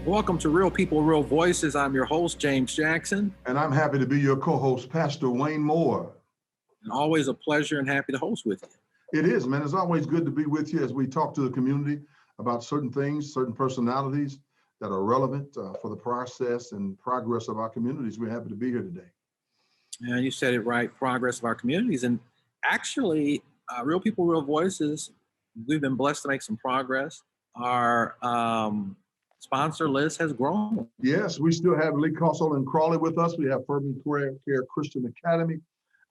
Welcome to Real People, Real Voices. I'm your host, James Jackson. And I'm happy to be your co-host, Pastor Wayne Moore. And always a pleasure and happy to host with you. It is, man. It's always good to be with you as we talk to the community about certain things, certain personalities that are relevant for the process and progress of our communities. We're happy to be here today. And you said it right, progress of our communities. And actually, Real People, Real Voices, we've been blessed to make some progress. Our sponsor list has grown. Yes, we still have Lee Cossell and Crawley with us. We have Fervent Care Christian Academy.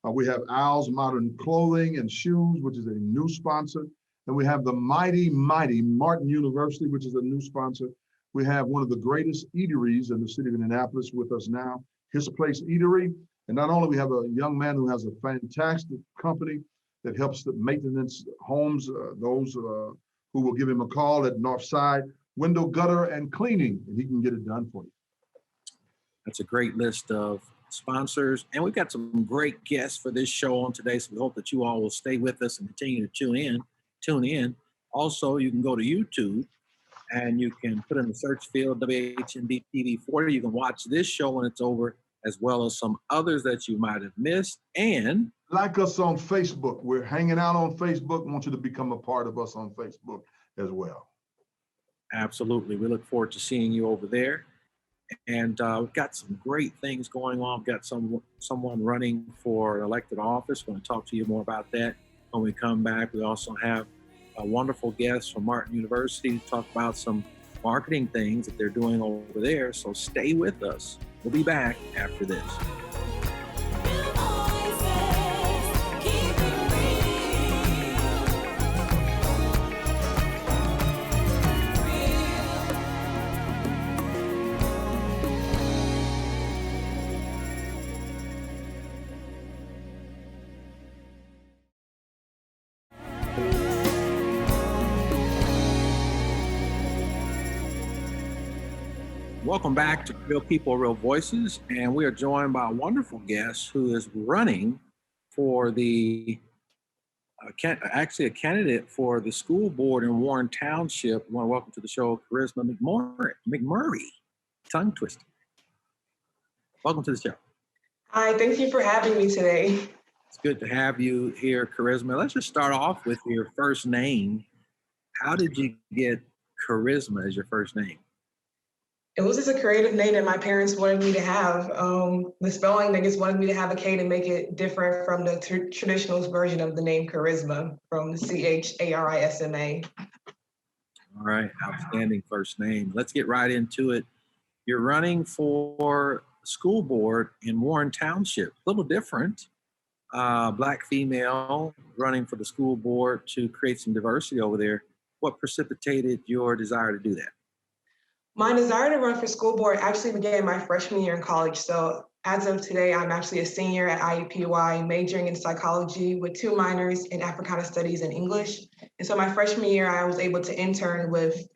We have Al's Modern Clothing and Shoes, which is a new sponsor. And we have the mighty Martin University, which is a new sponsor. We have one of the greatest eateries in the city of Indianapolis with us now, His Place Eatery. And not only we have a young man who has a fantastic company that helps the maintenance homes, those who will give him a call at Northside, window, gutter, and cleaning, and he can get it done for you. That's a great list of sponsors. And we've got some great guests for this show on today. So we hope that you all will stay with us and continue to tune in. Also, you can go to YouTube and you can put in the search field WHND TV 40. You can watch this show when it's over, as well as some others that you might have missed. And like us on Facebook. We're hanging out on Facebook. I want you to become a part of us on Facebook as well. Absolutely. We look forward to seeing you over there. And we've got some great things going on. We've got someone running for an elected office. We're going to talk to you more about that when we come back. We also have a wonderful guest from Martin University to talk about some marketing things that they're doing over there. So stay with us. We'll be back after this. Welcome back to Real People, Real Voices, and we are joined by a wonderful guest who is running for the, actually a candidate for the school board in Warren Township. I want to welcome to the show, Charisma McMurray, tongue twister. Welcome to the show. Hi, thank you for having me today. It's good to have you here, Charisma. Let's just start off with your first name. How did you get Charisma as your first name? It was just a creative name that my parents wanted me to have. The spelling, they just wanted me to have a K to make it different from the traditional version of the name Charisma, from Charisma. All right, outstanding first name. Let's get right into it. You're running for school board in Warren Township. A little different. Black female running for the school board to create some diversity over there. What precipitated your desire to do that? My desire to run for school board actually began my freshman year in college. So as of today, I'm actually a senior at IUPUI, majoring in psychology with 2 minors in Africana Studies and English. And so my freshman year, I was able to intern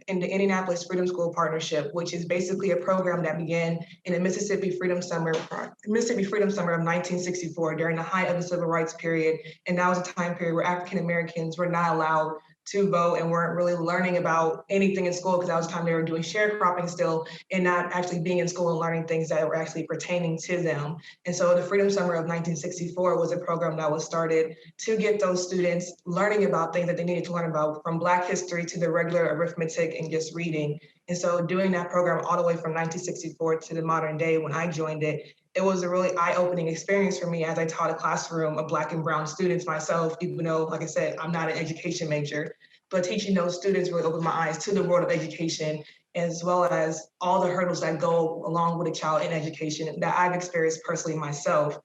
in the Indianapolis Freedom School Partnership, which is basically a program that began in the Mississippi Freedom Summer of 1964 during the height of the Civil Rights period. And that was a time period where African Americans were not allowed to vote and weren't really learning about anything in school, because that was the time they were doing sharecropping still and not actually being in school and learning things that were actually pertaining to them. And so the Freedom Summer of 1964 was a program that was started to get those students learning about things that they needed to learn about, from Black history to the regular arithmetic and just reading. And so doing that program all the way from 1964 to the modern day when I joined it, it was a really eye-opening experience for me as I taught a classroom of Black and brown students myself, even though, like I said, I'm not an education major. But teaching those students really opened my eyes to the world of education, as well as all the hurdles that go along with a child in education that I've experienced personally myself.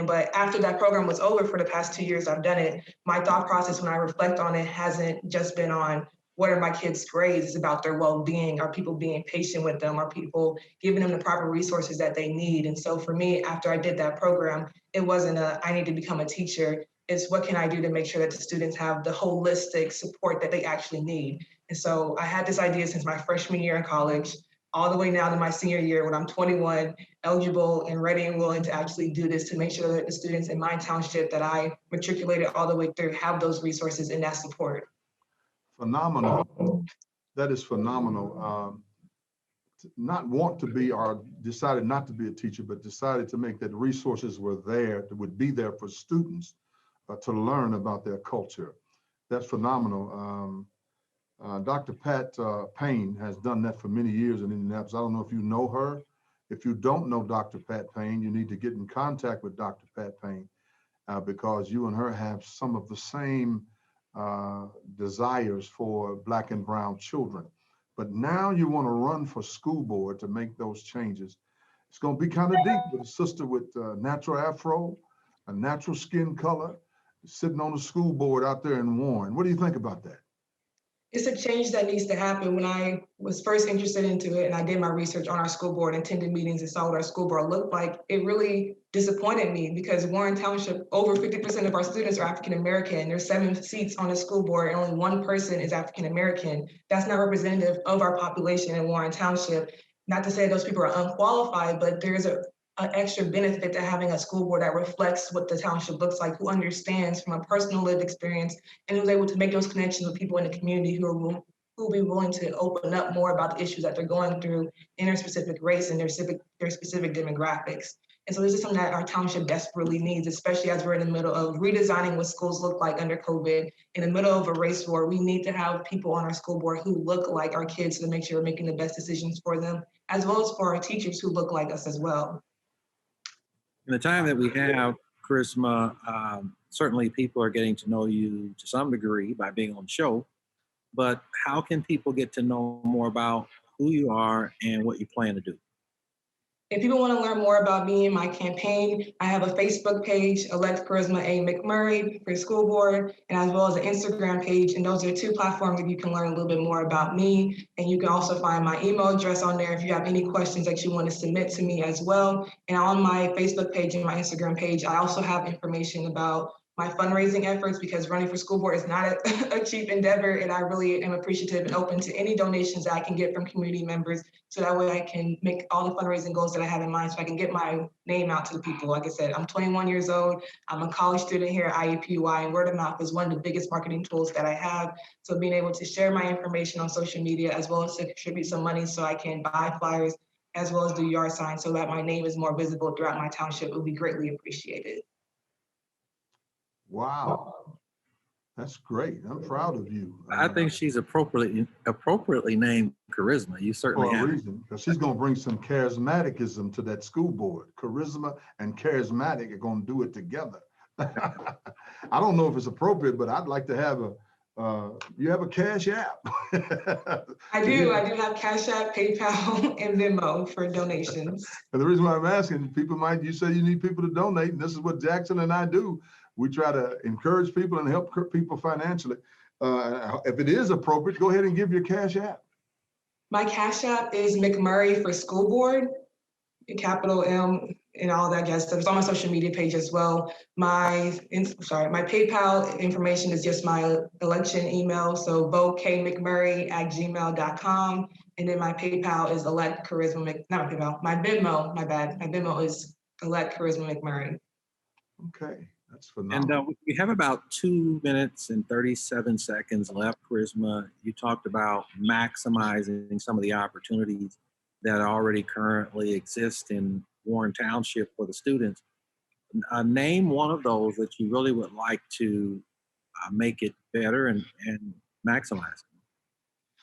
But after that program was over, for the past 2 years I've done it, my thought process when I reflect on it hasn't just been on what are my kids' grades, it's about their well-being. Are people being patient with them? Are people giving them the proper resources that they need? And so for me, after I did that program, it wasn't I need to become a teacher. It's what can I do to make sure that the students have the holistic support that they actually need? And so I had this idea since my freshman year in college, all the way now to my senior year when I'm 21, eligible and ready and willing to actually do this, to make sure that the students in my township that I matriculated all the way through have those resources and that support. Phenomenal. That is phenomenal. not want to be or decided not to be a teacher, but decided to make that resources were there, that would be there for students to learn about their culture. That's phenomenal. Dr. Pat Payne has done that for many years in Indianapolis. I don't know if you know her. If you don't know Dr. Pat Payne, you need to get in contact with Dr. Pat Payne because you and her have some of the same desires for Black and brown children. But now you want to run for school board to make those changes. It's going to be kind of deep with a sister with natural afro, a natural skin color, sitting on the school board out there in Warren. What do you think about that? It's a change that needs to happen. When I was first interested into it and I did my research on our school board, attended meetings and saw what our school board looked like, it really disappointed me because Warren Township, over 50% of our students are African American. There's 7 seats on the school board and only 1 person is African American. That's not representative of our population in Warren Township. Not to say those people are unqualified, but there's an extra benefit to having a school board that reflects what the township looks like, who understands from a personal lived experience, and who's able to make those connections with people in the community who will be willing to open up more about the issues that they're going through in their specific race and their specific demographics. And so this is something that our township desperately needs, especially as we're in the middle of redesigning what schools look like under COVID. In the middle of a race war, we need to have people on our school board who look like our kids to make sure we're making the best decisions for them, as well as for our teachers who look like us as well. In the time that we have, Charisma, certainly people are getting to know you to some degree by being on the show, but how can people get to know more about who you are and what you plan to do? If people want to learn more about me and my campaign, I have a Facebook page, Elect Charisma A. McMurray for school board, and as well as an Instagram page. And those are 2 platforms that you can learn a little bit more about me. And you can also find my email address on there if you have any questions that you want to submit to me as well. And on my Facebook page and my Instagram page, I also have information about my fundraising efforts because running for school board is not a cheap endeavor. And I really am appreciative and open to any donations that I can get from community members. So that way I can make all the fundraising goals that I have in mind so I can get my name out to the people. Like I said, I'm 21 years old. I'm a college student here at IUPUI, and word of mouth is one of the biggest marketing tools that I have. So being able to share my information on social media as well as to contribute some money so I can buy flyers as well as do yard signs so that my name is more visible throughout my township would be greatly appreciated. Wow, that's great. I'm proud of you. I think she's appropriately named Charisma. You certainly For a have. reason, because she's going to bring some charismaticism to that school board. Charisma and charismatic are going to do it together. I don't know if it's appropriate, but I'd like to have you have a Cash App. I do have Cash App, PayPal, and Venmo for donations. And the reason why I'm asking, you say you need people to donate, and this is what Jackson and I do. We try to encourage people and help people financially. If it is appropriate, go ahead and give your Cash App. My Cash App is McMurray for school board, capital M and all that jazz stuff. It's on my social media page as well. My PayPal information is just my election email. So bokmcmurray@gmail.com. And then my PayPal is Elect Charisma, not my PayPal, my Venmo, my bad. My Venmo is Elect Charisma McMurray. Okay. That's phenomenal. And we have about 2 minutes and 37 seconds left, Charisma. You talked about maximizing some of the opportunities that already currently exist in Warren Township for the students. Name one of those that you really would like to make it better and maximize it.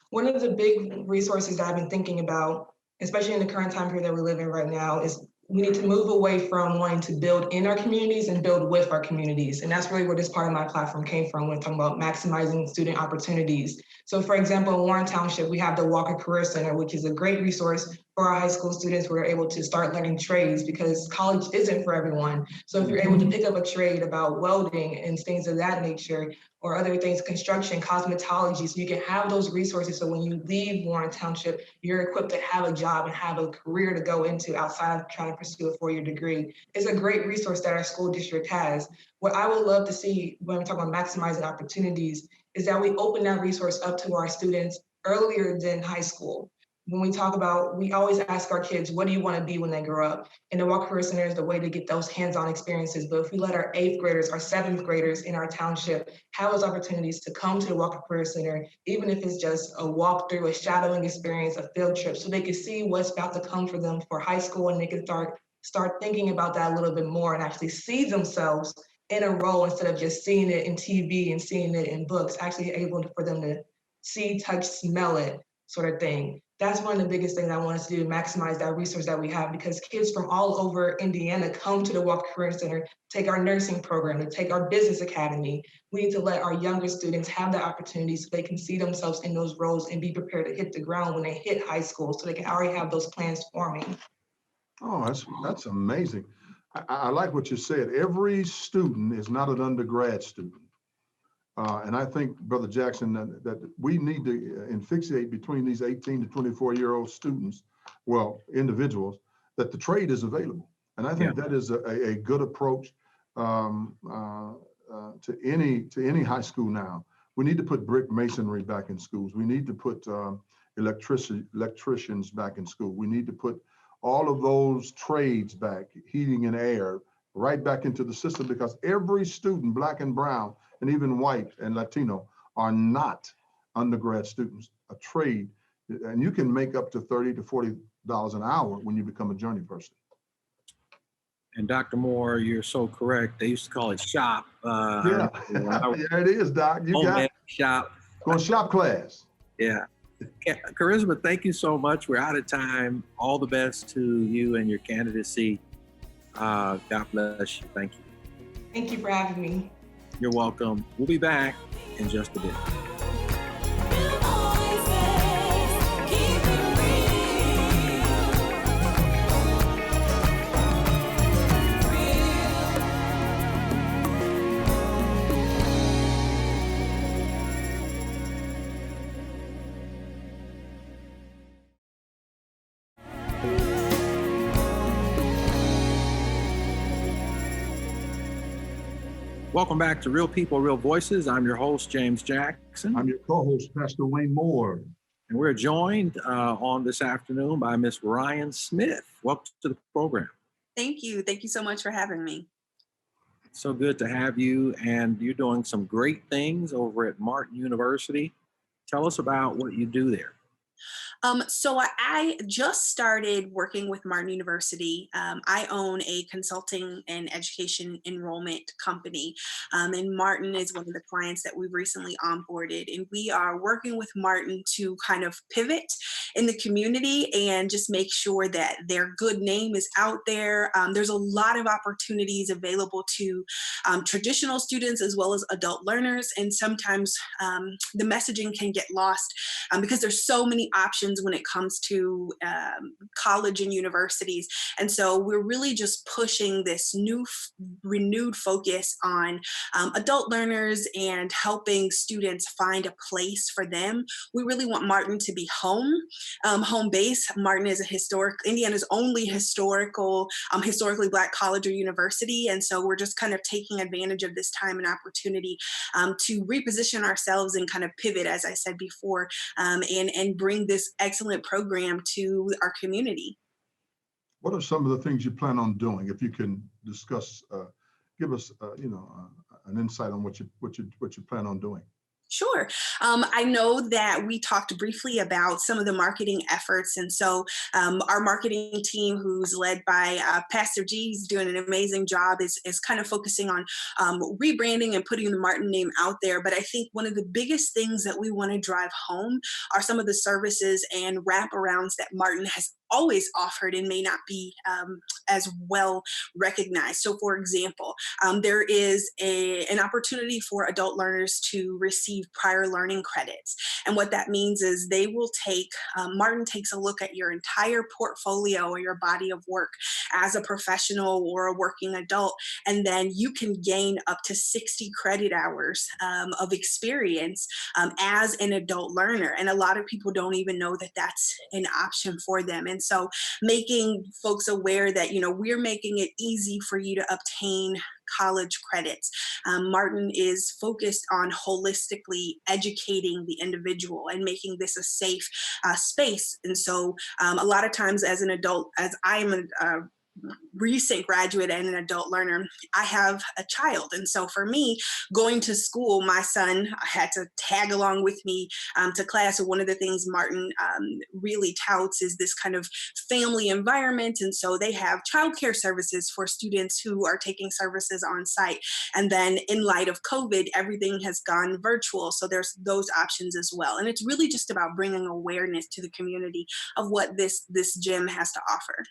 One of the big resources that I've been thinking about, especially in the current time period that we live in right now, is we need to move away from wanting to build in our communities and build with our communities. And that's really where this part of my platform came from when talking about maximizing student opportunities. So for example, in Warren Township, we have the Walker Career Center, which is a great resource for our high school students who are able to start learning trades because college isn't for everyone. So if you're able to pick up a trade about welding and things of that nature, or other things, construction, cosmetology, so you can have those resources so when you leave Warren Township, you're equipped to have a job and have a career to go into outside of trying to pursue a 4-year degree. It's a great resource that our school district has. What I would love to see when we're talking about maximizing opportunities is that we open that resource up to our students earlier than high school. when we talk about, we always ask our kids, what do you want to be when they grow up? And the Walker Career Center is the way to get those hands-on experiences. But if we let our 8th graders, our 7th graders in our township have those opportunities to come to the Walker Career Center, even if it's just a walkthrough, a shadowing experience, a field trip, so they can see what's about to come for them for high school, and they can start thinking about that a little bit more and actually see themselves in a role instead of just seeing it in TV and seeing it in books, actually able for them to see, touch, smell it, sort of thing. That's one of the biggest things I want us to do, maximize that resource that we have, because kids from all over Indiana come to the Walker Career Center, take our nursing program, to take our business academy. We need to let our younger students have the opportunity so they can see themselves in those roles and be prepared to hit the ground when they hit high school, so they can already have those plans forming. Oh, that's amazing. I like what you said. Every student is not an undergrad student. And I think, Brother Jackson, that we need to asphyxiate between these 18 to 24-year-old students, well, individuals, that the trade is available. And I think that is a good approach to any high school now. We need to put brick masonry back in schools. We need to put electricians back in school. We need to put all of those trades back, heating and air, right back into the system, because every student, black and brown, and even white and Latino, are not undergrad students. A trade, and you can make up to $30 to $40 an hour when you become a journey person. And Dr. Moore, you're so correct. They used to call it shop. Yeah, yeah, it is, Doc. You got shop. Going shop class. Yeah. Charisma, thank you so much. We're out of time. All the best to you and your candidacy. God bless you. Thank you. Thank you for having me. You're welcome. We'll be back in just a bit. Welcome back to Real People, Real Voices. I'm your host, James Jackson. I'm your co-host, Pastor Wayne Moore. And we're joined on this afternoon by Miss Ryan Smith. Welcome to the program. Thank you. Thank you so much for having me. So good to have you. And you're doing some great things over at Martin University. Tell us about what you do there. So I just started working with Martin University. I own a consulting and education enrollment company, and Martin is one of the clients that we've recently onboarded. And we are working with Martin to kind of pivot in the community and just make sure that their good name is out there. There's a lot of opportunities available to traditional students as well as adult learners, and sometimes the messaging can get lost because there's so many options when it comes to college and universities. And so we're really just pushing this renewed focus on adult learners and helping students find a place for them. We really want Martin to be home base. Martin is Indiana's only historically Black college or university. And so we're just kind of taking advantage of this time and opportunity to reposition ourselves and kind of pivot, as I said before, and bring this excellent program to our community. What are some of the things you plan on doing? If you can discuss, give us, an insight on what you plan on doing. Sure. I know that we talked briefly about some of the marketing efforts. And so our marketing team, who's led by Pastor G, is doing an amazing job, is kind of focusing on rebranding and putting the Martin name out there. But I think one of the biggest things that we want to drive home are some of the services and wraparounds that Martin has always offered and may not be as well recognized. So for example, there is an opportunity for adult learners to receive prior learning credits. And what that means is they will Martin takes a look at your entire portfolio or your body of work as a professional or a working adult, and then you can gain up to 60 credit hours of experience as an adult learner. And a lot of people don't even know that that's an option for them. And And so making folks aware that, we're making it easy for you to obtain college credits. Martin is focused on holistically educating the individual and making this a safe space. And so a lot of times as an adult, as I'm a recent graduate and an adult learner, I have a child. And so for me, going to school, my son had to tag along with me to class. So one of the things Martin really touts is this kind of family environment. And so they have childcare services for students who are taking services on site. And then in light of COVID, everything has gone virtual. So there's those options as well. And it's really just about bringing awareness to the community of what this gym has to offer.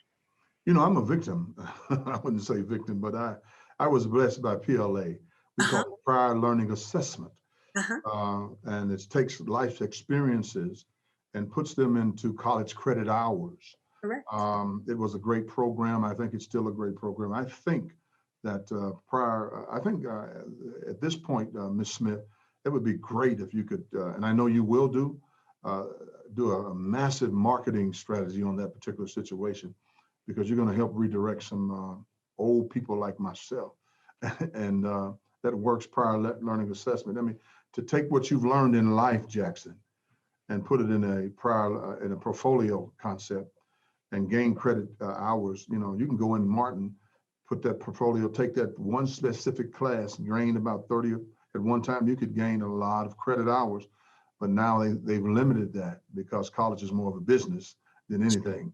I'm a victim. I wouldn't say victim, but I was blessed by PLA. We call it prior learning assessment. And it takes life experiences and puts them into college credit hours. Correct. It was a great program. I think it's still a great program. I think that at this point, Ms. Smith, it would be great if you could, and I know you will do a massive marketing strategy on that particular situation, because you're going to help redirect some old people like myself. And that works prior learning assessment. I mean, to take what you've learned in life, Jackson, and put it in a portfolio concept and gain credit hours. You can go in Martin, put that portfolio, take that one specific class, gain about 30. At one time, you could gain a lot of credit hours, but now they've limited that because college is more of a business than anything.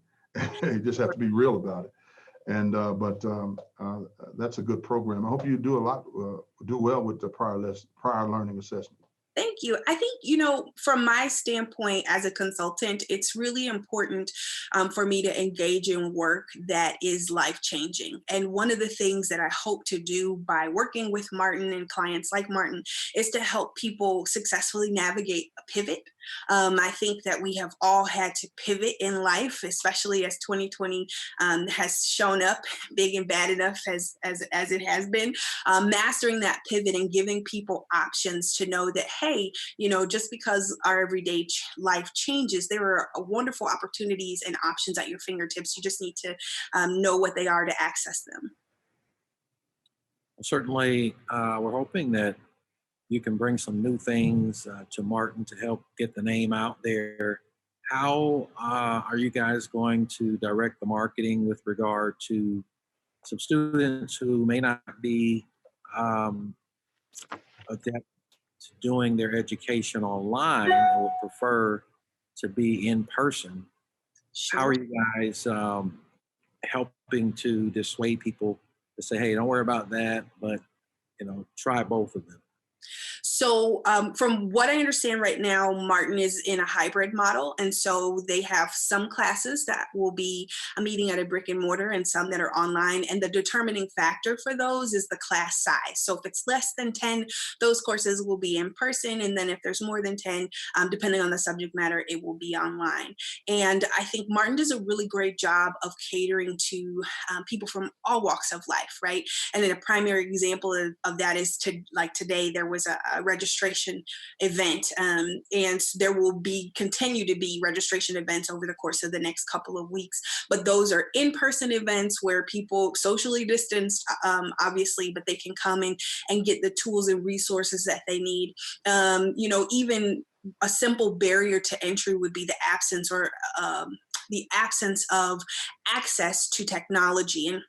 You just have to be real about it. And but that's a good program. I hope you do well with the prior learning assessment. Thank you. I think, from my standpoint as a consultant, it's really important for me to engage in work that is life-changing. And one of the things that I hope to do by working with Martin and clients like Martin is to help people successfully navigate a pivot. I think that we have all had to pivot in life, especially as 2020 has shown up big and bad enough as it has been. Mastering that pivot and giving people options to know that, hey, just because our everyday life changes, there are wonderful opportunities and options at your fingertips. You just need to know what they are to access them. Certainly, we're hoping that you can bring some new things to Martin to help get the name out there. How are you guys going to direct the marketing with regard to some students who may not be adept to doing their education online and would prefer to be in person? Sure. How are you guys helping to dissuade people to say, hey, don't worry about that, but try both of them? So from what I understand right now, Martin is in a hybrid model. And so they have some classes that will be a meeting at a brick and mortar and some that are online. And the determining factor for those is the class size. So if it's less than 10, those courses will be in person. And then if there's more than 10, depending on the subject matter, it will be online. And I think Martin does a really great job of catering to people from all walks of life, right? And then a primary example of that is today, there was a registration event, and there will continue to be registration events over the course of the next couple of weeks. But those are in-person events where people socially distanced, obviously, but they can come in and get the tools and resources that they need. Even a simple barrier to entry would be the absence of access to technology. And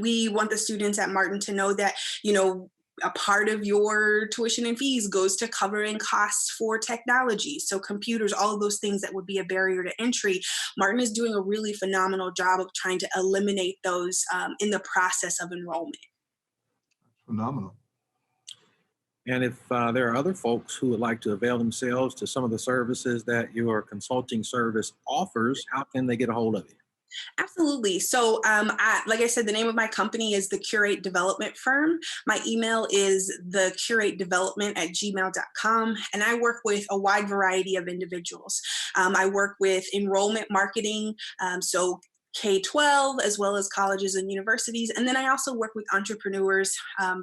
we want the students at Martin to know that, a part of your tuition and fees goes to covering costs for technology. So computers, all of those things that would be a barrier to entry. Martin is doing a really phenomenal job of trying to eliminate those in the process of enrollment. Phenomenal. And if there are other folks who would like to avail themselves to some of the services that your consulting service offers, how can they get a hold of you? Absolutely. So, like I said, the name of my company is the Curate Development Firm. My email is thecuratedevelopment@gmail.com. And I work with a wide variety of individuals. I work with enrollment marketing. So K-12, as well as colleges and universities. And then I also work with entrepreneurs,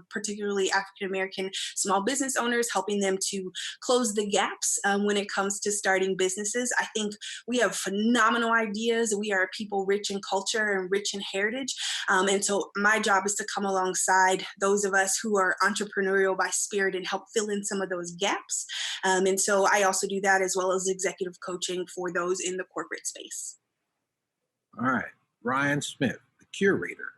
particularly African-American small business owners, helping them to close the gaps when it comes to starting businesses. I think we have phenomenal ideas. We are people rich in culture and rich in heritage. And so my job is to come alongside those of us who are entrepreneurial by spirit and help fill in some of those gaps. And so I also do that, as well as executive coaching for those in the corporate space. All right, Ryan Smith, the curator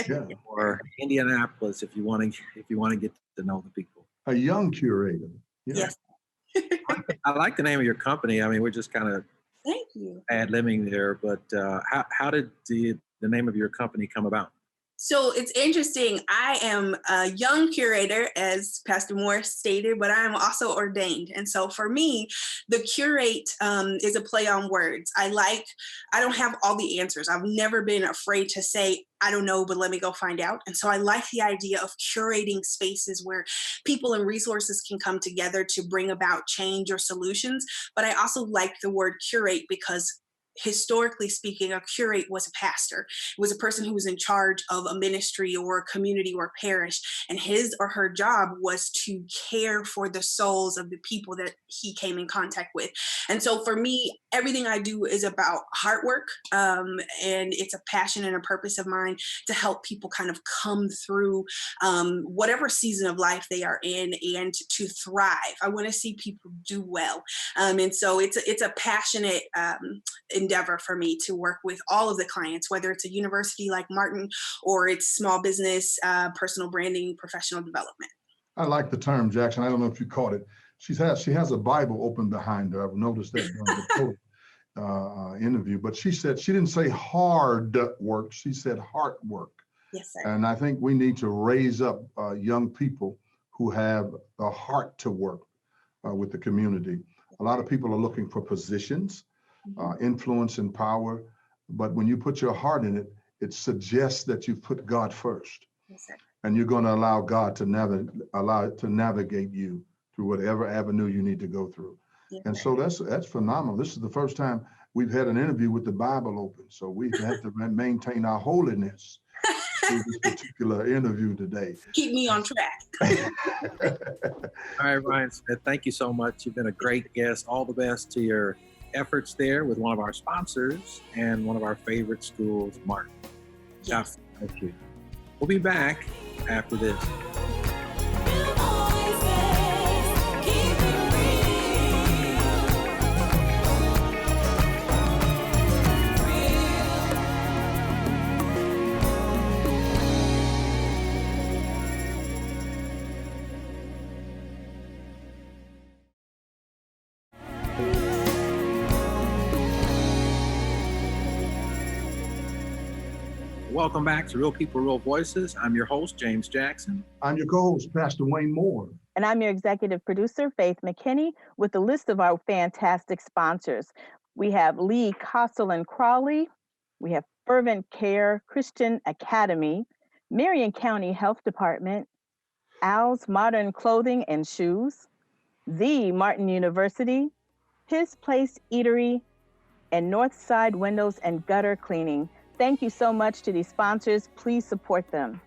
Yeah, for Indianapolis. If you want to get to know the people. a young curator. Yeah. Yes. I like the name of your company. I mean, we're just kind of Thank you. ad-libbing there, but how did the name of your company come about? So it's interesting. I am a young curator, as Pastor Moore stated, but I'm also ordained. And so for me, the curate is a play on words. I don't have all the answers. I've never been afraid to say, I don't know, but let me go find out. And so I like the idea of curating spaces where people and resources can come together to bring about change or solutions. But I also like the word curate because, historically speaking, a curate was a pastor. It was a person who was in charge of a ministry or a community or a parish, and his or her job was to care for the souls of the people that he came in contact with. And so for me, everything I do is about heart work, and it's a passion and a purpose of mine to help people kind of come through whatever season of life they are in and to thrive. I want to see people do well. And so it's a passionate endeavor for me to work with all of the clients, whether it's a university like Martin or it's small business, personal branding, professional development. I like the term, Jackson. I don't know if you caught it. She has a Bible open behind her. I've noticed that during the interview, but she didn't say hard work. She said heart work. Yes, sir. And I think we need to raise up young people who have a heart to work with the community. A lot of people are looking for positions, influence and power, but when you put your heart in it, it suggests that you put God first. Yes, sir. And you're going to allow God to navigate you through whatever avenue you need to go through. Yes, And sir. so that's phenomenal. This is the first time we've had an interview with the Bible open. So we've had to maintain our holiness through this particular interview today. Keep me on track. All right, Ryan Smith, thank you so much. You've been a great guest. All the best to your efforts there with one of our sponsors and one of our favorite schools, Martin. Yes. Thank you. We'll be back after this. Welcome back to Real People, Real Voices. I'm your host, James Jackson. I'm your co-host, Pastor Wayne Moore. And I'm your executive producer, Faith McKinney, with a list of our fantastic sponsors. We have Lee Costle and Crawley. We have Fervent Care Christian Academy, Marion County Health Department, Al's Modern Clothing and Shoes, The Martin University, His Place Eatery, and Northside Windows and Gutter Cleaning. Thank you so much to these sponsors. Please support them.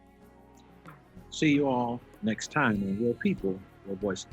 See you all next time on Real People, Real Voices.